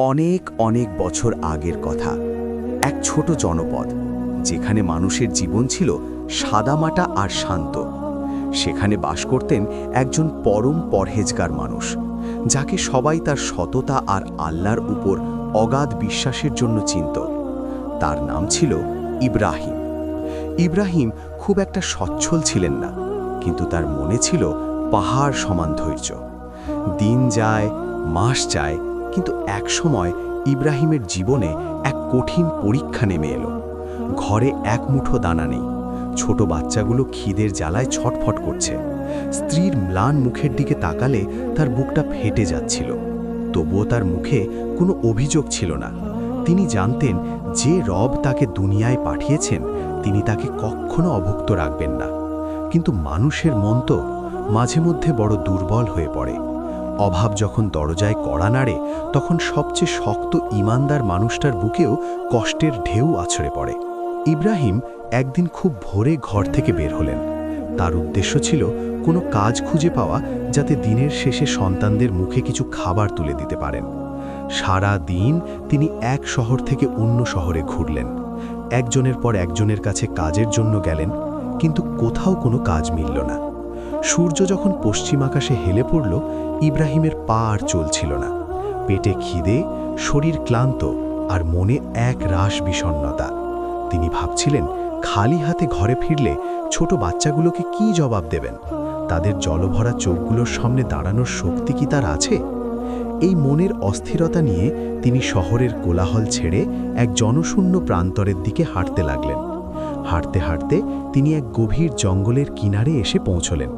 অনেক অনেক বছর আগের কথা। এক ছোট জনপদ, যেখানে মানুষের জীবন ছিল সাদামাটা আর শান্ত। সেখানে বাস করতেন একজন পরম পরহেজগার মানুষ, যাকে সবাই তার সততা আর আল্লাহর উপর অগাধ বিশ্বাসের জন্য চিনত। তার নাম ছিল ইব্রাহিম। ইব্রাহিম খুব একটা সচ্ছল ছিলেন না, কিন্তু তার মনে ছিল পাহাড় সমান ধৈর্য। দিন যায়, মাস যায়, কিন্তু একসময় ইব্রাহিমের জীবনে এক কঠিন পরীক্ষা নেমে এলো। ঘরে এক মুঠো দানা নেই, ছোট বাচ্চাগুলো খিদের জ্বালায় ছটফট করছে। স্ত্রীর ম্লান মুখের দিকে তাকালে তার বুকটা ফেটে যাচ্ছিল। তবুও তার মুখে কোনো অভিযোগ ছিল না। তিনি জানতেন যে রব তাকে দুনিয়ায় পাঠিয়েছেন, তিনি তাকে কখনো অভুক্ত রাখবেন না। কিন্তু মানুষের মন তো মাঝে মধ্যে বড় দুর্বল হয়ে পড়ে। অভাব যখন দরজায় কড়া নাড়ে, তখন সবচেয়ে শক্ত ঈমানদার মানুষটার বুকেও কষ্টের ঢেউ আছড়ে পড়ে। ইব্রাহিম একদিন খুব ভোরে ঘর থেকে বের হলেন। তার উদ্দেশ্য ছিল কোনো কাজ খুঁজে পাওয়া, যাতে দিনের শেষে সন্তানদের মুখে কিছু খাবার তুলে দিতে পারেন। সারা দিন তিনি এক শহর থেকে অন্য শহরে ঘুরলেন। একজনের পর একজনের কাছে কাজের জন্য গেলেন, কিন্তু কোথাও কোনো কাজ মিলল না। সূর্য যখন পশ্চিম আকাশে হেলে পড়ল, ইব্রাহিমের পা আর চলছিল না। পেটে খিদে, শরীর ক্লান্ত, আর মনে এক রাশ বিষণ্ণতা। তিনি ভাবছিলেন, খালি হাতে ঘরে ফিরলে ছোট বাচ্চাগুলোকে কি জবাব দেবেন? তাদের জলভরা চোখগুলোর সামনে দাঁড়ানোর শক্তি কি তার আছে? এই মনের অস্থিরতা নিয়ে তিনি শহরের কোলাহল ছেড়ে এক জনশূন্য প্রান্তরের দিকে হাঁটতে লাগলেন। হাঁটতে হাঁটতে তিনি এক গভীর জঙ্গলের কিনারে এসে পৌঁছলেন।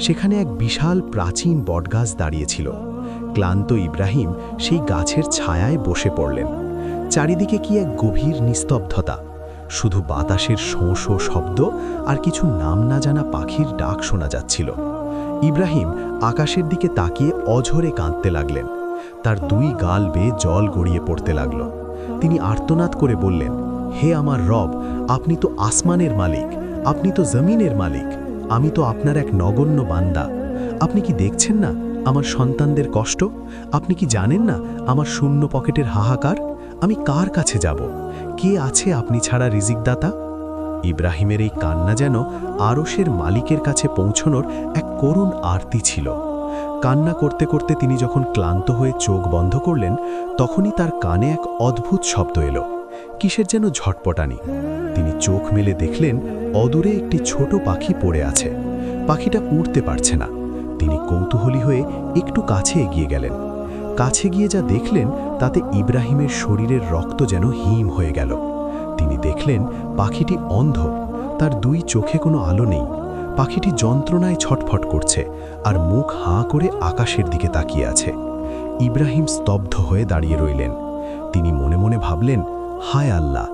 সেখানে এক বিশাল প্রাচীন বটগাছ দাঁড়িয়েছিল। ক্লান্ত ইব্রাহিম সেই গাছের ছায়ায় বসে পড়লেন। চারিদিকে কি এক গভীর নিস্তব্ধতা, শুধু বাতাসের শোঁ শোঁ শব্দ আর কিছু নাম না জানা পাখির ডাক শোনা যাচ্ছিল। ইব্রাহিম আকাশের দিকে তাকিয়ে অঝরে কাঁদতে লাগলেন। তার দুই গাল বেয়ে জল গড়িয়ে পড়তে লাগল। তিনি আর্তনাদ করে বললেন, হে আমার রব, আপনি তো আসমানের মালিক, আপনি তো জমিনের মালিক, আমি তো আপনার এক নগণ্য বান্দা। আপনি কি দেখছেন না আমার সন্তানদের কষ্ট? আপনি কি জানেন না আমার শূন্য পকেটের হাহাকার? আমি কার কাছে যাব? কে আছে আপনি ছাড়া রিজিকদাতা? ইব্রাহিমের এই কান্না যেন আরশের মালিকের কাছে পৌঁছনোর এক করুণ আরতি ছিল। কান্না করতে করতে তিনি যখন ক্লান্ত হয়ে চোখ বন্ধ করলেন, তখনই তার কানে এক অদ্ভুত শব্দ এলো, কিসের যেন ঝটপটানি। তিনি চোখ মেলে দেখলেন, অদূরে একটি ছোট পাখি পড়ে আছে। পাখিটা উড়তে পারছে না। তিনি কৌতূহলী হয়ে একটু কাছে এগিয়ে গেলেন। কাছে গিয়ে যা দেখলেন, তাতে ইব্রাহিমের শরীরের রক্ত যেন হিম হয়ে গেল। তিনি দেখলেন পাখিটি অন্ধ, তার দুই চোখে কোনো আলো নেই। পাখিটি যন্ত্রণায় ছটফট করছে আর মুখ হাঁ করে আকাশের দিকে তাকিয়ে আছে। ইব্রাহিম স্তব্ধ হয়ে দাঁড়িয়ে রইলেন। তিনি মনে মনে ভাবলেন, হায় আল্লাহ,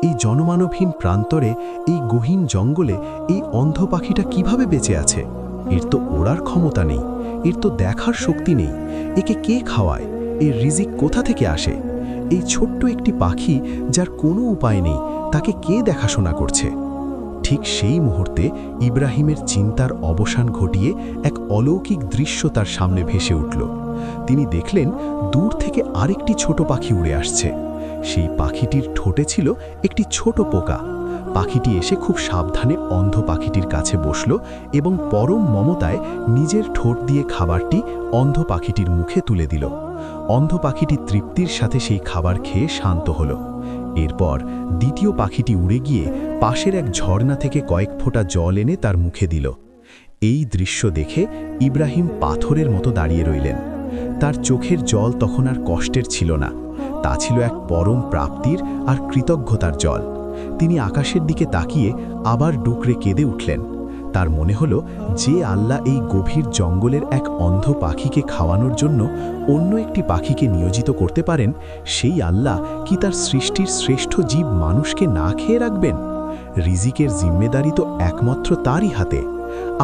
এই জনমানবহীন প্রান্তরে, এই গহীন জঙ্গলে এই অন্ধ পাখিটা কিভাবে বেঁচে আছে? এর তো ওড়ার ক্ষমতা নেই, এর তো দেখার শক্তি নেই। একে কে খাওয়ায়? এর রিজিক কোথা থেকে আসে? এই ছোট্ট একটি পাখি, যার কোনো উপায় নেই, তাকে কে দেখাশোনা করছে? ঠিক সেই মুহূর্তে ইব্রাহিমের চিন্তার অবসান ঘটিয়ে এক অলৌকিক দৃশ্য তার সামনে ভেসে উঠল। তিনি দেখলেন দূর থেকে আরেকটি ছোট পাখি উড়ে আসছে। সেই পাখিটির ঠোঁটে ছিল একটি ছোট পোকা। পাখিটি এসে খুব সাবধানে অন্ধ পাখিটির কাছে বসল এবং পরম মমতায় নিজের ঠোঁট দিয়ে খাবারটি অন্ধ পাখিটির মুখে তুলে দিল। অন্ধ পাখিটি তৃপ্তির সাথে সেই খাবার খেয়ে শান্ত হল। এরপর দ্বিতীয় পাখিটি উড়ে গিয়ে পাশের এক ঝর্ণা থেকে কয়েক ফোঁটা জল এনে তার মুখে দিল। এই দৃশ্য দেখে ইব্রাহিম পাথরের মতো দাঁড়িয়ে রইলেন। তার চোখের জল তখন আর কষ্টের ছিল না, তা ছিল এক পরম প্রাপ্তির আর কৃতজ্ঞতার জল। তিনি আকাশের দিকে তাকিয়ে আবার ডুকরে কেঁদে উঠলেন। তার মনে হলো, যে আল্লাহ এই গভীর জঙ্গলের এক অন্ধ পাখিকে খাওয়ানোর জন্য অন্য একটি পাখিকে নিয়োজিত করতে পারেন, সেই আল্লাহ কি তার সৃষ্টির শ্রেষ্ঠ জীব মানুষকে না খেয়ে রাখবেন? রিজিকের জিম্মেদারি তো একমাত্র তারই হাতে।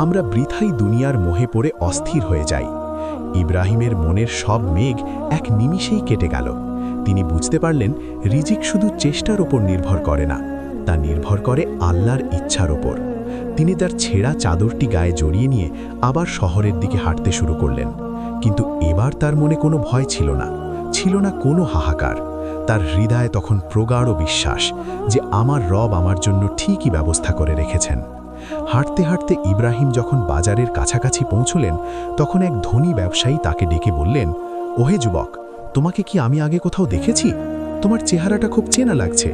আমরা বৃথাই দুনিয়ার মোহে পড়ে অস্থির হয়ে যাই। ইব্রাহিমের মনের সব মেঘ এক নিমিষেই কেটে গেল। তিনি বুঝতে পারলেন, রিজিক শুধু চেষ্টার ওপর নির্ভর করে না, তা নির্ভর করে আল্লাহর ইচ্ছার ওপর। তিনি তার ছেঁড়া চাদরটি গায়ে জড়িয়ে নিয়ে আবার শহরের দিকে হাঁটতে শুরু করলেন। কিন্তু এবার তার মনে কোনো ভয় ছিল না, ছিল না কোনো হাহাকার। তার হৃদয়ে তখন প্রগাঢ় বিশ্বাস যে আমার রব আমার জন্য ঠিকই ব্যবস্থা করে রেখেছেন। হাঁটতে হাঁটতে ইব্রাহিম যখন বাজারের কাছাকাছি পৌঁছলেন, তখন এক ধনী ব্যবসায়ী তাকে ডেকে বললেন, ওহে যুবক, তোমাকে কি আমি আগে কোথাও দেখেছি? তোমার চেহারাটা খুব চেনা লাগছে।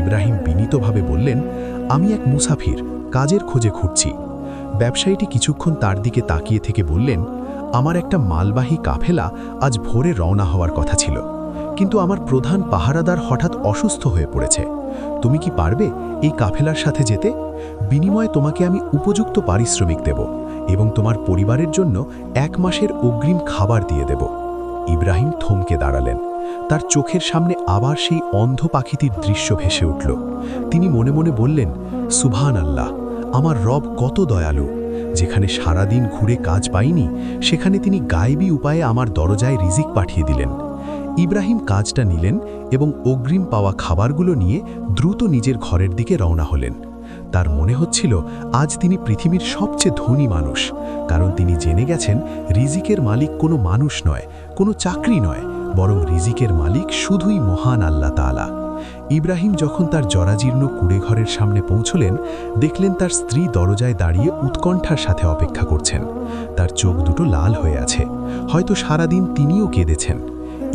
ইব্রাহিম বিনীতভাবে বললেন, আমি এক মুসাফির, কাজের খোঁজে ঘুরছি। ব্যবসায়ীটি কিছুক্ষণ তার দিকে তাকিয়ে থেকে বললেন, আমার একটা মালবাহী কাফেলা আজ ভোরে রওনা হওয়ার কথা ছিল, কিন্তু আমার প্রধান পাহারাদার হঠাৎ অসুস্থ হয়ে পড়েছে। তুমি কি পারবে এই কাফেলার সাথে যেতে? বিনিময়ে তোমাকে আমি উপযুক্ত পারিশ্রমিক দেব এবং তোমার পরিবারের জন্য 1 মাসের অগ্রিম খাবার দিয়ে দেব। ইব্রাহিম থমকে দাঁড়ালেন। তার চোখের সামনে আবার সেই অন্ধ পাখিটির দৃশ্য ভেসে উঠল। তিনি মনে মনে বললেন, সুবহান আল্লাহ, আমার রব কত দয়ালু। যেখানে সারাদিন ঘুরে কাজ পাইনি, সেখানে তিনি গায়েবী উপায়ে আমার দরজায় রিজিক পাঠিয়ে দিলেন। ইব্রাহিম কাজটা নিলেন এবং অগ্রিম পাওয়া খাবারগুলো নিয়ে দ্রুত নিজের ঘরের দিকে রওনা হলেন। তার মনে হচ্ছিল আজ তিনি পৃথিবীর সবচেয়ে ধনী মানুষ, কারণ তিনি জেনে গেছেন রিজিকের মালিক কোনো মানুষ নয়, কোনো চাকরি নয়, বরং রিজিকের মালিক শুধুই মহান আল্লাহ তাআলা। ইব্রাহিম যখন তার জরাজীর্ণ কুড়েঘরের সামনে পৌঁছলেন, দেখলেন তার স্ত্রী দরজায় দাঁড়িয়ে উৎকণ্ঠার সাথে অপেক্ষা করছেন। তার চোখ দুটো লাল হয়ে আছে, হয়তো সারাদিন তিনিও কেঁদেছেন।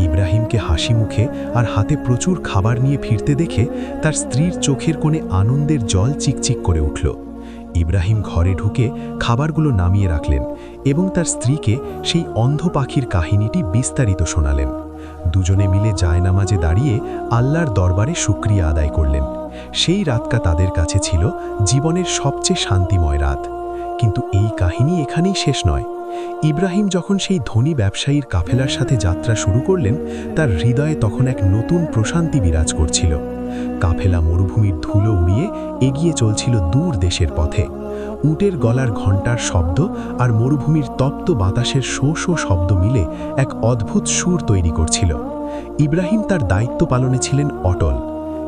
ইব্রাহিমকে হাসি মুখে আর হাতে প্রচুর খাবার নিয়ে ফিরতে দেখে তার স্ত্রীর চোখের কোণে আনন্দের জল চিকচিক করে উঠল। ইব্রাহিম ঘরে ঢুকে খাবারগুলো নামিয়ে রাখলেন এবং তার স্ত্রীকে সেই অন্ধ পাখির কাহিনীটি বিস্তারিত শোনালেন। দুজনে মিলে জায়নামাজে দাঁড়িয়ে আল্লাহর দরবারে শুকরিয়া আদায় করলেন। সেই রাতটা তাদের কাছে ছিল জীবনের সবচেয়ে শান্তিময় রাত। কিন্তু এই কাহিনী এখানেই শেষ নয়। ইব্রাহিম যখন সেই ধনী ব্যবসায়ীর কাফেলার সাথে যাত্রা শুরু করলেন, তার হৃদয়ে তখন এক নতুন প্রশান্তি বিরাজ করছিল। কাফেলা মরুভূমির ধুলো উড়িয়ে এগিয়ে চলছিল দূর দেশের পথে। উটের গলার ঘণ্টার শব্দ আর মরুভূমির তপ্ত বাতাসের শো শো শব্দ মিলে এক অদ্ভুত সুর তৈরি করছিল। ইব্রাহিম তার দায়িত্ব পালনে ছিলেন অটল,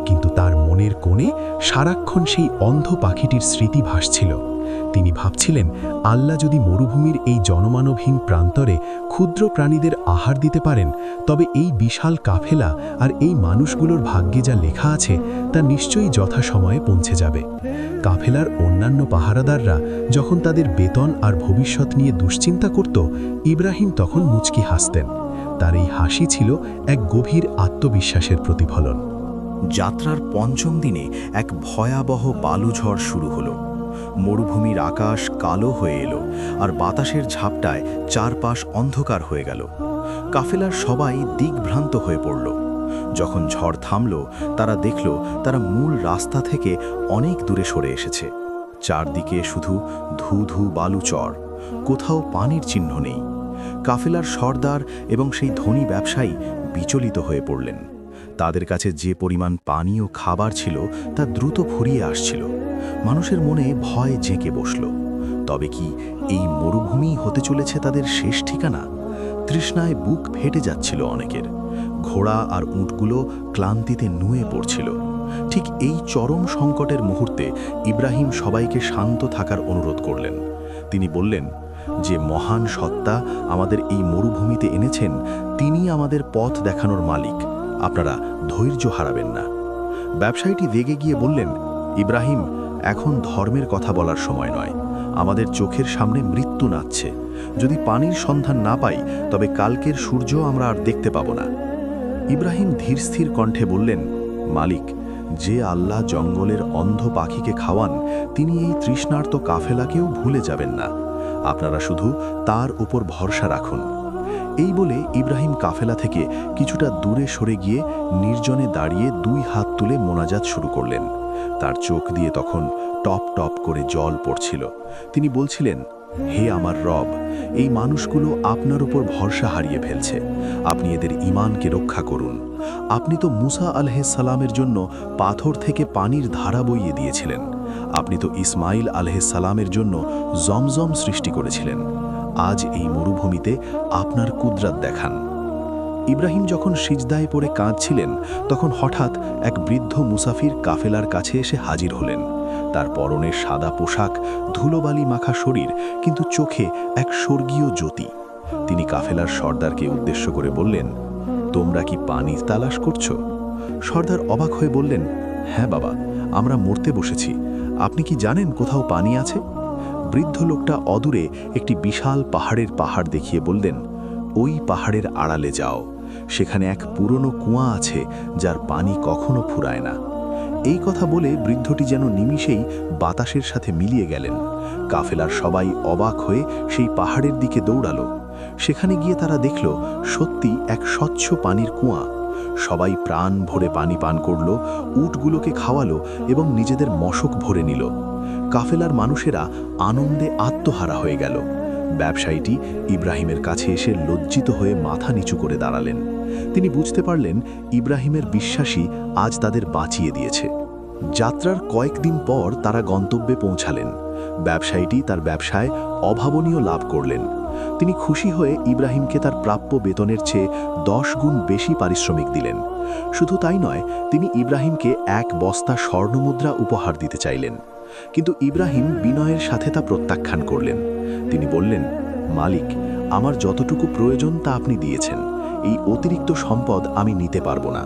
কিন্তু তার মনের কোণে সারাক্ষণ সেই অন্ধ পাখিটির স্মৃতি ভাসছিল। তিনি ভাবছিলেন, আল্লাহ যদি মরুভূমির এই জনমানবহীন প্রান্তরে ক্ষুদ্র প্রাণীদের আহার দিতে পারেন, তবে এই বিশাল কাফেলা আর এই মানুষগুলোর ভাগ্যে যা লেখা আছে তা নিশ্চয়ই যথাসময়ে পৌঁছে যাবে। কাফেলার অন্যান্য পাহারাদাররা যখন তাদের বেতন আর ভবিষ্যৎ নিয়ে দুশ্চিন্তা করত, ইব্রাহিম তখন মুচকি হাসতেন। তার এই হাসি ছিল এক গভীর আত্মবিশ্বাসের প্রতিফলন। যাত্রার পঞ্চম দিনে এক ভয়াবহ বালুঝড় শুরু হলো। মরুভূমির আকাশ কালো হয়ে এলো আর বাতাসের ঝাপটায় চারপাশ অন্ধকার হয়ে গেল। কাফেলার সবাই দিকভ্রান্ত হয়ে পড়ল। যখন ঝড় থামল, তারা দেখল তারা মূল রাস্তা থেকে অনেক দূরে সরে এসেছে। চারদিকে শুধু ধু ধু বালু চর, কোথাও পানির চিহ্ন নেই। কাফেলার সর্দার এবং সেই ধনী ব্যবসায়ী বিচলিত হয়ে পড়লেন। তাদের কাছে যে পরিমাণ পানি ও খাবার ছিল তা দ্রুত ফুরিয়ে আসছিল। মানুষের মনে ভয় জেঁকে বসল। তবে কি এই মরুভূমি হতে চলেছে তাদের শেষ ঠিকানা? তৃষ্ণায় বুক ফেটে যাচ্ছিল অনেকের। ঘোড়া আর উটগুলো ক্লান্তিতে নুয়ে পড়ছিল। ঠিক এই চরম সংকটের মুহূর্তে ইব্রাহিম সবাইকে শান্ত থাকার অনুরোধ করলেন। তিনি বললেন, যে মহান সত্তা আমাদের এই মরুভূমিতে এনেছেন, তিনি আমাদের পথ দেখানোর মালিক। আপনারা ধৈর্য হারাবেন না। ব্যবসায়ীটি রেগে গিয়ে বললেন, ইব্রাহিম, এখন ধর্মের কথা বলার সময় নয়। আমাদের চোখের সামনে মৃত্যু নাচছে। যদি পানির সন্ধান না পাই, তবে কালকের সূর্য আমরা আর দেখতে পাব না। ইব্রাহিম ধীরস্থির কণ্ঠে বললেন, মালিক, যে আল্লাহ জঙ্গলের অন্ধ পাখিকে খাওয়ান, তিনি এই তৃষ্ণার্ত কাফেলাকেও ভুলে যাবেন না। আপনারা শুধু তার উপর ভরসা রাখুন। এই বলে ইব্রাহিম কাফেলা থেকে কিছুটা দূরে সরে গিয়ে নির্জনে দাঁড়িয়ে 2 হাত তুলে মোনাজাত শুরু করলেন। তার চোখ দিয়ে তখন টপ টপ করে জল পড়ছিল। তিনি বলছিলেন, হে আমার রব, এই মানুষগুলো আপনার উপর ভরসা হারিয়ে ফেলছে। আপনি এদের ঈমানকে রক্ষা করুন। আপনি তো মুসা আলাইহিস সালামের জন্য পাথর থেকে পানির ধারা বইয়ে দিয়েছিলেন। আপনি তো ইসমাইল আলাইহিস সালামের জন্য জমজম সৃষ্টি করেছিলেন। আজ এই মরুভূমিতে আপনার কুদরত দেখান। ইব্রাহিম যখন সিজদায় পড়ে কাঁদছিলেন, তখন হঠাৎ এক বৃদ্ধ মুসাফির কাফেলার কাছে এসে হাজির হলেন। তার পরনে সাদা পোশাক, ধুলোবালি মাখা শরীর, কিন্তু চোখে এক স্বর্গীয় জ্যোতি। তিনি কাফেলার সর্দারকে উদ্দেশ্য করে বললেন, তোমরা কি পানির তালাশ করছো? সর্দার অবাক হয়ে বললেন, হ্যাঁ বাবা, আমরা মরতে বসেছি। আপনি কি জানেন কোথাও পানি আছে? বৃদ্ধ লোকটা অদূরে একটি বিশাল পাহাড় দেখিয়ে বললেন, ওই পাহাড়ের আড়ালে যাও, সেখানে এক পুরনো কুয়া আছে যার পানি কখনো ফুরায় না। এই কথা বলে বৃদ্ধটি যেন নিমিষেই বাতাসের সাথে মিলিয়ে গেলেন। কাফেলার সবাই অবাক হয়ে সেই পাহাড়ের দিকে দৌড়ালো। সেখানে গিয়ে তারা দেখল সত্যি এক স্বচ্ছ পানির কুয়া। সবাই প্রাণ ভরে পানি পান করল, উটগুলোকে খাওয়ালো এবং নিজেদের মশক ভরে নিল। কাফেলার মানুষেরা আনন্দে আত্মহারা হয়ে গেল। ব্যবসায়ীটি ইব্রাহিমের কাছে এসে লজ্জিত হয়ে মাথা নিচু করে দাঁড়ালেন। তিনি বুঝতে পারলেন ইব্রাহিমের বিশ্বাসী আজ তাদের বাঁচিয়ে দিয়েছে। যাত্রার কয়েকদিন পর তারা গন্তব্যে পৌঁছালেন। ব্যবসায়ীটি তার ব্যবসায় অভাবনীয় লাভ করলেন। তিনি খুশি হয়ে ইব্রাহিমকে তার প্রাপ্য বেতনের চেয়ে 10 গুণ বেশি পারিশ্রমিক দিলেন। শুধু তাই নয়, তিনি ইব্রাহিমকে 1 বস্তা স্বর্ণমুদ্রা উপহার দিতে চাইলেন। কিন্তু ইব্রাহিম বিনয়ের সাথে তা প্রত্যাখ্যান করলেন। তিনি বললেন, মালিক, আমার যতটুকু প্রয়োজন তা আপনি দিয়েছেন। এই অতিরিক্ত সম্পদ আমি নিতে পারবো না।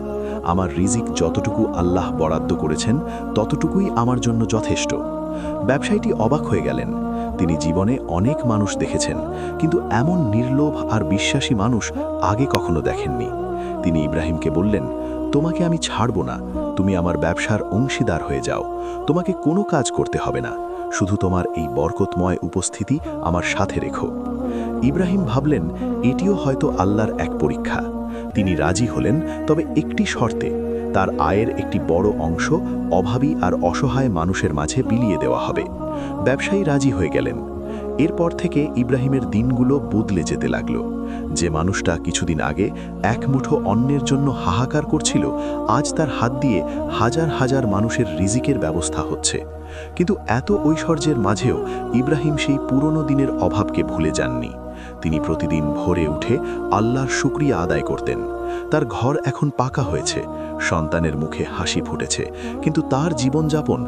আমার রিজিক যতটুকু আল্লাহ বরাদ্দ করেছেন ততটুকুই আমার জন্য যথেষ্ট। ব্যবসায়ীটি অবাক হয়ে গেলেন। তিনি জীবনে অনেক মানুষ দেখেছেন, কিন্তু এমন নির্লোভ আর বিশ্বাসী মানুষ আগে কখনো দেখেননি। তিনি ইব্রাহিমকে বললেন, তোমাকে আমি ছাড়ব না। তুমি আমার ব্যবসার অংশীদার হয়ে যাও। তোমাকে কোনো কাজ করতে হবে না, শুধু তোমার এই বরকতময় উপস্থিতি আমার সাথে রেখো। ইব্রাহিম ভাবলেন, এটিও হয়তো আল্লাহর এক পরীক্ষা। তিনি রাজি হলেন, তবে একটি শর্তে, তার আয়ের একটি বড় অংশ অভাবী আর অসহায় মানুষের মাঝে বিলিয়ে দেওয়া হবে। ব্যবসায়ী রাজি হয়ে গেলেন। এরপর থেকে ইব্রাহিমের দিনগুলো বদলে যেতে লাগল। যে মানুষটা কিছুদিন আগে এক মুঠো অন্নের জন্য হাহাকার করছিল, আজ তার হাত দিয়ে হাজার হাজার মানুষের রিজিকের ব্যবস্থা হচ্ছে। কিন্তু এত ঐশ্বর্যের মাঝেও ইব্রাহিম সেই পুরনো দিনের অভাবকে ভুলে যাননি। তিনি প্রতিদিন ভোরে উঠে আল্লাহর শুকরিয়া আদায় করতেন। তার ঘর এখন পাকা হয়েছে, সন্তানের মুখে হাসি ফুটেছে, কিন্তু তার জীবনযাপন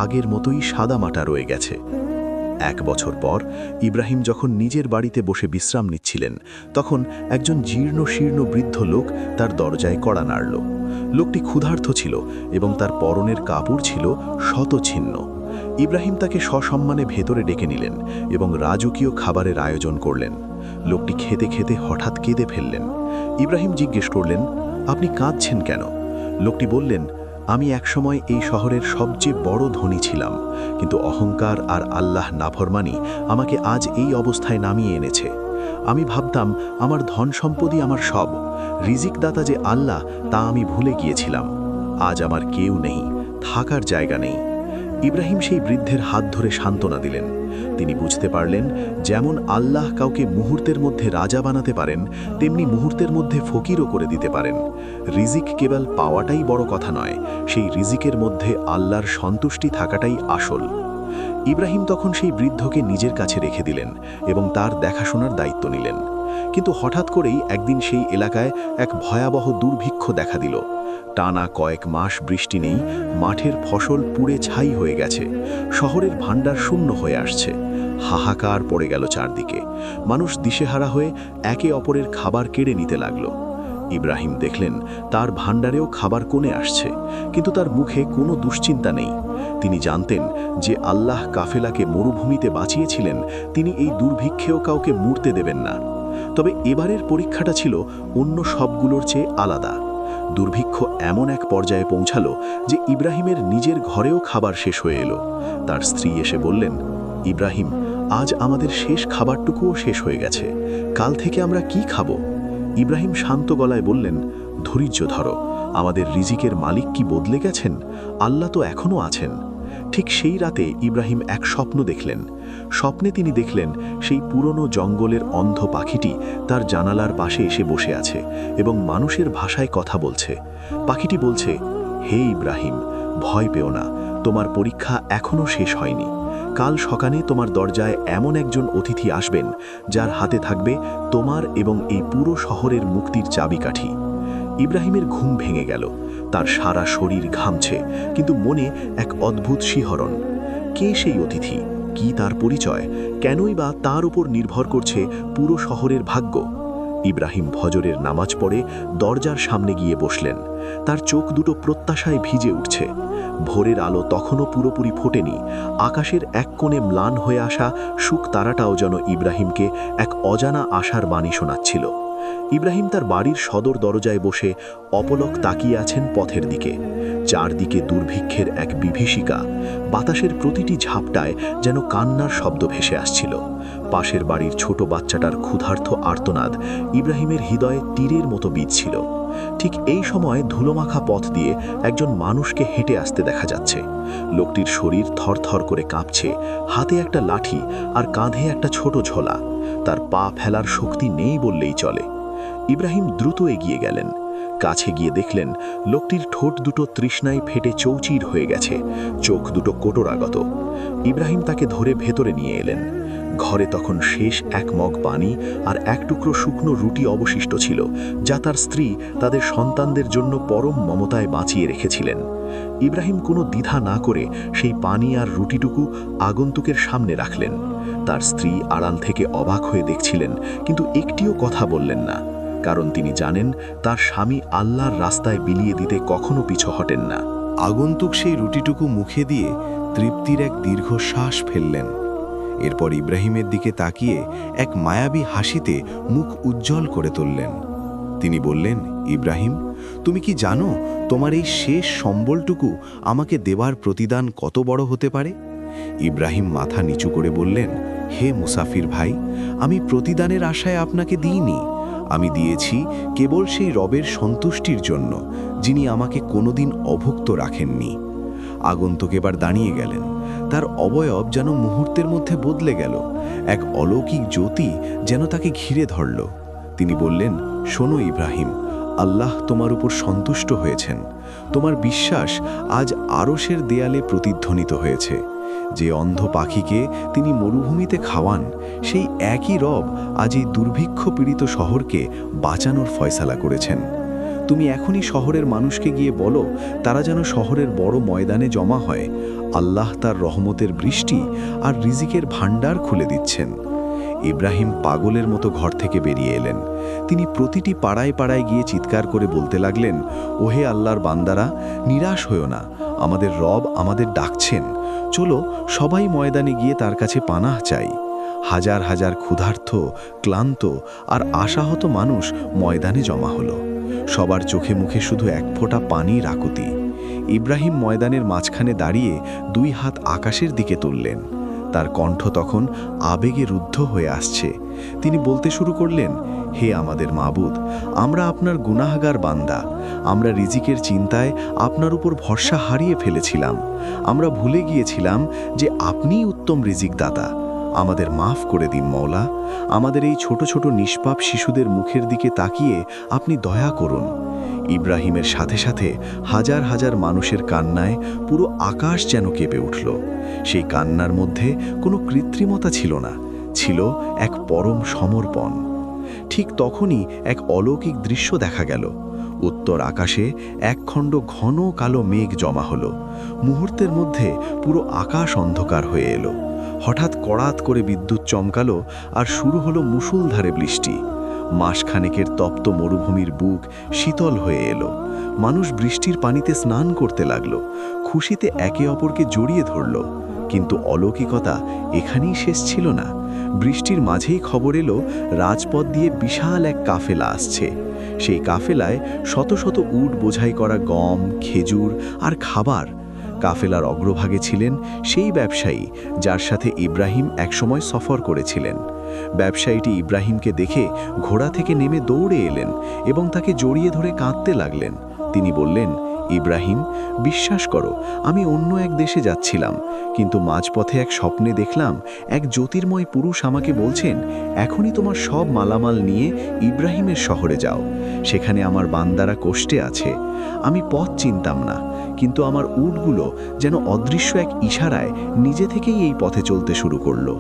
আগের মতোই সাদামাটা রয়ে গেছে। 1 বছর পর ইব্রাহিম যখন নিজের বাড়িতে বসে বিশ্রাম নিচ্ছিলেন, তখন একজন জীর্ণ শীর্ণ বৃদ্ধ লোক তার দরজায় কড়া নাড়ল। লোকটি ক্ষুধার্ত ছিল এবং তার পরনের কাপড় ছিল শতছিন্ন। ইব্রাহিম তাকে সসম্মানে ভেতরে ডেকে নিলেন এবং রাজকীয় খাবারের আয়োজন করলেন। লোকটি খেতে খেতে হঠাৎ কেঁদে ফেললেন। ইব্রাহিম জিজ্ঞেস করলেন, আপনি কাঁদছেন কেন? লোকটি বললেন, আমি একসময় এই শহরের সবচেয়ে বড় ধনী ছিলাম, কিন্তু অহংকার আর আল্লাহ নাফরমানি আমাকে আজ এই অবস্থায় নামিয়ে এনেছে। আমি ভাবতাম আমার ধন সম্পদই আমার সব, রিজিকদাতা যে আল্লাহ তা আমি ভুলে গিয়েছিলাম। আজ আমার কেউ নেই, থাকার জায়গা নেই। ইব্রাহিম সেই বৃদ্ধের হাত ধরে সান্ত্বনা দিলেন। তিনি বুঝতে পারলেন, যেমন আল্লাহ কাউকে মুহূর্তের মধ্যে রাজা বানাতে পারেন, তেমনি মুহূর্তের মধ্যে ফকিরও করে দিতে পারেন। রিজিক কেবল পাওয়াটাই বড় কথা নয়, সেই রিজিকের মধ্যে আল্লাহর সন্তুষ্টি থাকাটাই আসল। ইব্রাহিম তখন সেই বৃদ্ধকে নিজের কাছে রেখে দিলেন এবং তার দেখাশোনার দায়িত্ব নিলেন। কিন্তু হঠাৎ করেই একদিন সেই এলাকায় এক ভয়াবহ দুর্ভিক্ষ দেখা দিল। টানা কয়েক মাস বৃষ্টি নেই, মাঠের ফসল পুড়ে ছাই হয়ে গেছে, শহরের ভাণ্ডার শূন্য হয়ে আসছে। হাহাকার পড়ে গেল চারদিকে। মানুষ দিশেহারা হয়ে একে অপরের খাবার কেড়ে নিতে লাগলো। ইব্রাহিম দেখলেন তার ভাণ্ডারেও খাবার কমে আসছে, কিন্তু তার মুখে কোনো দুশ্চিন্তা নেই। তিনি জানতেন যে আল্লাহ কাফেলাকে মরুভূমিতে বাঁচিয়েছিলেন, তিনি এই দুর্ভিক্ষেও কাউকে মরতে দেবেন না। তবে এবারের পরীক্ষাটা ছিল অন্য সবগুলোর চেয়ে আলাদা। দুর্ভিক্ষ এমন এক পর্যায়ে পৌঁছালো যে ইব্রাহিমের নিজের ঘরেও খাবার শেষ হয়ে এলো। তার স্ত্রী এসে বললেন, ইব্রাহিম, আজ আমাদের শেষ খাবারটুকুও শেষ হয়ে গেছে, কাল থেকে আমরা কি খাবো? ইব্রাহিম শান্ত গলায় বললেন, ধৈর্য ধরো, আমাদের রিজিকের মালিক কি বদলে গেছেন? আল্লাহ তো এখনও আছেন। ঠিক সেই রাতে ইব্রাহিম এক স্বপ্ন দেখলেন। স্বপ্নে তিনি দেখলেন সেই পুরনো জঙ্গলের অন্ধ পাখিটি তার জানালার পাশে এসে বসে আছে এবং মানুষের ভাষায় কথা বলছে। পাখিটি বলছে, হে ইব্রাহিম, ভয় পেও না, তোমার পরীক্ষা এখনও শেষ হয়নি। কাল সকালে তোমার দরজায় এমন একজন অতিথি আসবেন যার হাতে থাকবে তোমার এবং এই পুরো শহরের মুক্তির চাবিকাঠি। ইব্রাহিমের ঘুম ভেঙে গেল। তার সারা শরীর ঘামছে, কিন্তু মনে এক অদ্ভুত শিহরণ। কে সেই অতিথি? কি তার পরিচয়? কেনই বা তার উপর নির্ভর করছে পুরো শহরের ভাগ্য? ইব্রাহিম ফজরের নামাজ পড়ে দরজার সামনে গিয়ে বসলেন। তার চোখ দুটো প্রত্যাশায় ভিজে উঠছে। ভোরের আলো তখনও পুরোপুরি ফোটেনি। আকাশের এক কোণে ম্লান হয়ে আসা শুক তারাটাও যেন ইব্রাহিমকে এক অজানা আশার বাণী শোনাচ্ছিল। ইব্রাহিম তার বাড়ির সদর দরজায় বসে অপলক তাকিয়ে আছেন পথের দিকে। চারদিকে দুর্ভিক্ষের এক বিভীষিকা। বাতাসের প্রতিটি ঝাপটায় যেন কান্নার শব্দ ভেসে আসছিল। পাশের বাড়ির ছোট বাচ্চাটার ক্ষুধার্ত আর্তনাদ ইব্রাহিমের হৃদয়ে তীরের মতো বিঁধছিল। ঠিক এই সময় ধুলোমাখা পথ দিয়ে একজন মানুষকে হেঁটে আসতে দেখা যাচ্ছে। লোকটির শরীর থরথর করে কাঁপছে, হাতে একটা লাঠি আর কাঁধে একটা ছোট ঝোলা। তার পা ফেলার শক্তি নেই বললেই চলে। ইব্রাহিম দ্রুত এগিয়ে গেলেন। কাছে গিয়ে দেখলেন লোকটির ঠোঁট দুটো তৃষ্ণায় ফেটে চৌচির হয়ে গেছে, চোখ দুটো কোটরাগত। ইব্রাহিম তাকে ধরে ভেতরে নিয়ে এলেন। ঘরে তখন শেষ এক মগ পানি আর এক টুকরো শুকনো রুটি অবশিষ্ট ছিল, যা তার স্ত্রী তাদের সন্তানদের জন্য পরম মমতায় বাঁচিয়ে রেখেছিলেন। ইব্রাহিম কোনো দ্বিধা না করে সেই পানি আর রুটিটুকু আগন্তুকের সামনে রাখলেন। তার স্ত্রী আড়াল থেকে অবাক হয়ে দেখছিলেন, কিন্তু একটিও কথা বললেন না, কারণ তিনি জানেন তার স্বামী আল্লাহর রাস্তায় বিলিয়ে দিতে কখনো পিছু হটেন না। আগন্তুক সেই রুটিটুকু মুখে দিয়ে তৃপ্তির এক দীর্ঘশ্বাস ফেললেন। এরপর ইব্রাহিমের দিকে তাকিয়ে এক মায়াবী হাসিতে মুখ উজ্জ্বল করে তুললেন। তিনি বললেন, ইব্রাহিম, তুমি কি জানো তোমার এই শেষ সম্বলটুকু আমাকে দেবার প্রতিদান কত বড় হতে পারে? ইব্রাহিম মাথা নিচু করে বললেন, হে মুসাফির ভাই, আমি প্রতিদানের আশায় আপনাকে দিইনি। আমি দিয়েছি কেবল সেই রবের সন্তুষ্টির জন্য, যিনি আমাকে কোনোদিন অভুক্ত রাখেননি। আগন্তুক এবার দাঁড়িয়ে গেলেন। তার অবয়ব যেন মুহূর্তের মধ্যে বদলে গেল। এক অলৌকিক জ্যোতি যেন তাকে ঘিরে ধরল। তিনি বললেন, শোনো ইব্রাহিম, আল্লাহ তোমার উপর সন্তুষ্ট হয়েছেন। তোমার বিশ্বাস আজ আরশের দেয়ালে প্রতিধ্বনিত হয়েছে। যে অন্ধ পাখিকে তিনি মরুভূমিতে খাওয়ান, সেই একই রব আজ এই দুর্ভিক্ষ পীড়িত শহরকে বাঁচানোর ফয়সালা করেছেন। তুমি এখনই শহরের মানুষকে গিয়ে বলো, তারা যেন শহরের বড় ময়দানে জমা হয়। আল্লাহ তার রহমতের বৃষ্টি আর রিজিকের ভাণ্ডার খুলে দিচ্ছেন। ইব্রাহিম পাগলের মতো ঘর থেকে বেরিয়ে এলেন। তিনি প্রতিটি পাড়ায় পাড়ায় গিয়ে চিৎকার করে বলতে লাগলেন, ওহে আল্লাহর বান্দারা, নিরাশ হয়ো না, আমাদের রব আমাদের ডাকছেন। চলো সবাই ময়দানে গিয়ে তার কাছে পানাহ চাই। হাজার হাজার ক্ষুধার্ত, ক্লান্ত আর আশাহত মানুষ ময়দানে জমা হলো। সবার চোখে মুখে শুধু এক ফোঁটা পানির আকুতি। ইব্রাহিম ময়দানের মাঝখানে দাঁড়িয়ে দুই হাত আকাশের দিকে তুললেন। তার কণ্ঠ তখন আবেগে রুদ্ধ হয়ে আসছে। তিনি বলতে শুরু করলেন, হে আমাদের মাবুদ, আমরা আপনার গুনাহগার বান্দা। আমরা রিজিকের চিন্তায় আপনার উপর ভরসা হারিয়ে ফেলেছিলাম। আমরা ভুলে গিয়েছিলাম যে আপনিই উত্তম রিজিক দাতা। আমাদের মাফ করে দিন মওলা। আমাদের এই ছোট ছোট নিষ্পাপ শিশুদের মুখের দিকে তাকিয়ে আপনি দয়া করুন। ইব্রাহিমের সাথে সাথে হাজার হাজার মানুষের কান্নায় পুরো আকাশ যেন কেঁপে উঠল। সেই কান্নার মধ্যে কোনো কৃত্রিমতা ছিল না, ছিল এক পরম সমর্পণ। ঠিক তখনই এক অলৌকিক দৃশ্য দেখা গেল। উত্তর আকাশে একখণ্ড ঘন কালো মেঘ জমা হলো। মুহূর্তের মধ্যে পুরো আকাশ অন্ধকার হয়ে এলো। হঠাৎ কড়াত করে বিদ্যুৎ চমকালো আর শুরু হলো মুষলধারে বৃষ্টি। মাসখানেকের তপ্ত মরুভূমির বুক শীতল হয়ে এলো। মানুষ বৃষ্টির পানিতে স্নান করতে লাগলো, খুশিতে একে অপরকে জড়িয়ে ধরল। কিন্তু অলৌকিকতা এখানেই শেষ ছিল না। বৃষ্টির মাঝেই খবর এলো, রাজপথ দিয়ে বিশাল এক কাফেলা আসছে। সেই কাফেলায় শত শত উট বোঝাই করা গম, খেজুর আর খাবার। কাফেলার অগ্রভাগে ছিলেন সেই ব্যবসায়ী যার সাথে ইব্রাহিম একসময় সফর করেছিলেন। ব্যবসায়ীটি ইব্রাহিমকে দেখে ঘোড়া থেকে নেমে দৌড়ে এলেন এবং তাকে জড়িয়ে ধরে কাঁদতে লাগলেন। তিনি বললেন, ইব্রাহিম, বিশ্বাস করো, আমি অন্য এক দেশে যাচ্ছিলাম, কিন্তু মাঝপথে এক স্বপ্নে দেখলাম এক জ্যোতির্ময় পুরুষ আমাকে বলছেন, এখনই তোমার সব মালামাল নিয়ে ইব্রাহিমের শহরে যাও। সেখানে আমার বান্দারা কষ্টে আছে। আমি পথ চিনতাম না, কিন্তু আমার উটগুলো যেন অদৃশ্য এক ইশারায় নিজে থেকেই এই পথে চলতে শুরু করলো।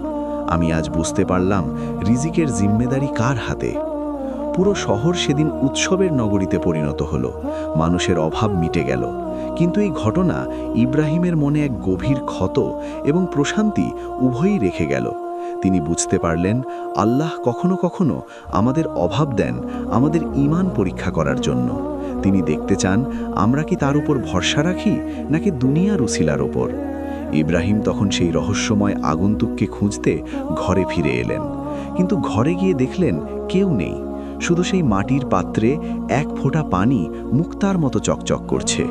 আমি আজ বুঝতে পারলাম রিজিকের জিম্মেদারি কার হাতে। পুরো শহর সেদিন উৎসবের নগরীতে পরিণত হলো। মানুষের অভাব মিটে গেল। কিন্তু এই ঘটনা ইব্রাহিমের মনে এক গভীর ক্ষত এবং প্রশান্তি উভয়ই রেখে গেল। তিনি বুঝতে পারলেন আল্লাহ কখনো কখনো আমাদের অভাব দেন আমাদের ঈমান পরীক্ষা করার জন্য। তিনি দেখতে চান আমরা কি তার উপর ভরসা রাখি নাকি দুনিয়ার উসিলার ওপর। ইব্রাহিম তখন সেই রহস্যময় আগন্তুককে খুঁজতে ঘরে ফিরে এলেন, কিন্তু ঘরে গিয়ে দেখলেন কেউ নেই। শুধু সেই মাটির পাত্রে এক ফোঁটা পানি মুক্তার মতো চকচক করছে,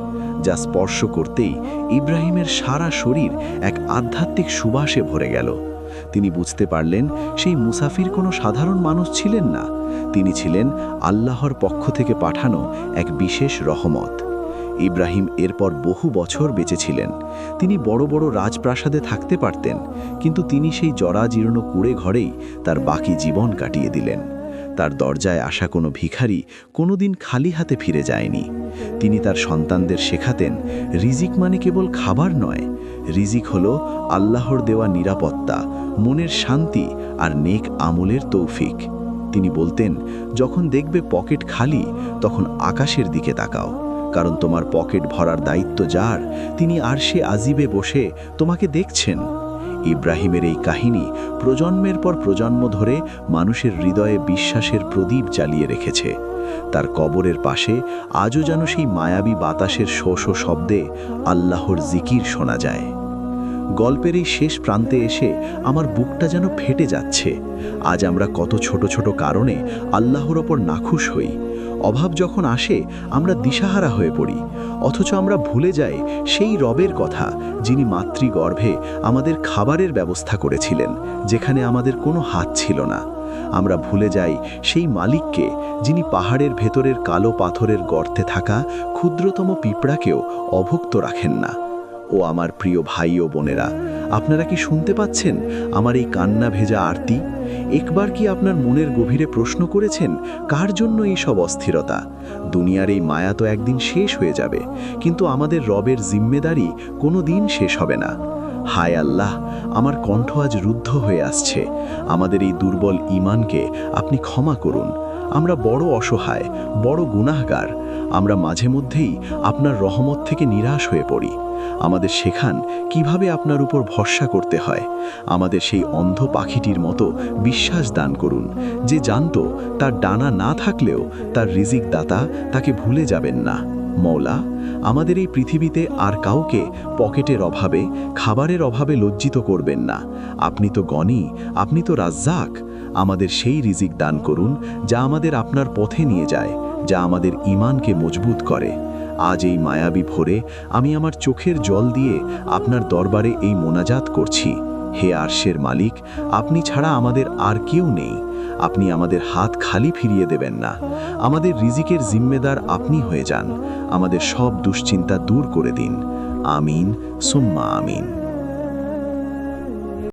যা স্পর্শ করতেই ইব্রাহিমের সারা শরীর এক আধ্যাত্মিক সুবাসে ভরে গেল। তিনি বুঝতে পারলেন সেই মুসাফির কোনো সাধারণ মানুষ ছিলেন না, তিনি ছিলেন আল্লাহর পক্ষ থেকে পাঠানো এক বিশেষ রহমত। ইব্রাহিম এরপর বহু বছর বেঁচে ছিলেন। তিনি বড় বড় রাজপ্রাসাদে থাকতে পারতেন, কিন্তু তিনি সেই জরাজীর্ণ কুঁড়ে ঘরেই তার বাকি জীবন কাটিয়ে দিলেন। তার দরজায় আসা কোনো ভিখারি কোনোদিন খালি হাতে ফিরে যায়নি। তিনি তার সন্তানদের শেখাতেন রিজিক মানে কেবল খাবার নয়, রিজিক হলো আল্লাহর দেওয়া নিরাপত্তা, মনের শান্তি আর নেক আমলের তৌফিক। তিনি বলতেন, যখন দেখবে পকেট খালি তখন আকাশের দিকে তাকাও, কারণ তোমার পকেট ভরার দায়িত্ব যার, তিনি আরশে আজিবে বসে তোমাকে দেখছেন। ইব্রাহিমের এই কাহিনী প্রজন্মের পর প্রজন্ম ধরে মানুষের হৃদয়ে বিশ্বাসের প্রদীপ জ্বালিয়ে রেখেছে। তার কবরের পাশে আজও যেন সেই মায়াবী বাতাসের শো শো শব্দে আল্লাহর জিকির শোনা যায়। গল্পের এই শেষ প্রান্তে এসে আমার বুকটা যেন ফেটে যাচ্ছে। আজ আমরা কত ছোট ছোট কারণে আল্লাহর ওপর নাখুশ হই। অভাব যখন আসে আমরা দিশাহারা হয়ে পড়ি, অথচ আমরা ভুলে যাই সেই রবের কথা যিনি মাতৃগর্ভে আমাদের খাবারের ব্যবস্থা করেছিলেন, যেখানে আমাদের কোনো হাত ছিল না। আমরা ভুলে যাই সেই মালিককে যিনি পাহাড়ের ভেতরের কালো পাথরের গর্তে থাকা ক্ষুদ্রতম পিঁপড়াকেও অভুক্ত রাখেন না। ও আমার প্রিয় ভাই ও বোনেরা, আপনারা কি শুনতে পাচ্ছেন আমার এই কান্না ভেজা আরতি? একবার কি আপনার মনের গভীরে প্রশ্ন করেছেন কার জন্য এই সব অস্থিরতা? দুনিয়ার এই মায়া তো একদিন শেষ হয়ে যাবে, কিন্তু আমাদের রবের জিম্মেদারি কোনো দিন শেষ হবে না। হায় আল্লাহ, আমার কণ্ঠ আজ রুদ্ধ হয়ে আসছে। আমাদের এই দুর্বল ঈমানকে আপনি ক্ষমা করুন। আমরা বড় অসহায়, বড় গুনাহগার। আমরা মাঝে মধ্যেই আপনার রহমত থেকে নিরাশ হয়ে পড়ি। আমাদের শেখান কিভাবে আপনার উপর ভরসা করতে হয়। আমাদের সেই অন্ধ পাখিটির মতো বিশ্বাস দান করুন, যে জানতো তার ডানা না থাকলেও তার রিজিক দাতা তাকে ভুলে যাবেন না। মওলা, আমাদের এই পৃথিবীতে আর কাউকে পকেটের অভাবে, খাবারের অভাবে লজ্জিত করবেন না। আপনি তো গনি, আপনি তো রাজ্জাক। আমাদের সেই রিজিক দান করুন যা আমাদের আপনার পথে নিয়ে যায়, যা আমাদের ঈমানকে মজবুত করে। আজ এই মায়াবী ভোরে আমি আমার চোখের জল দিয়ে আপনার দরবারে এই মোনাজাত করছি। হে আরশের মালিক, আপনি ছাড়া আমাদের আর কেউ নেই। আপনি আমাদের হাত খালি ফিরিয়ে দেবেন না। আমাদের রিজিকের জিম্মেদার আপনি হয়ে যান। আমাদের সব দুশ্চিন্তা দূর করে দিন। আমিন সুম্মা আমিন।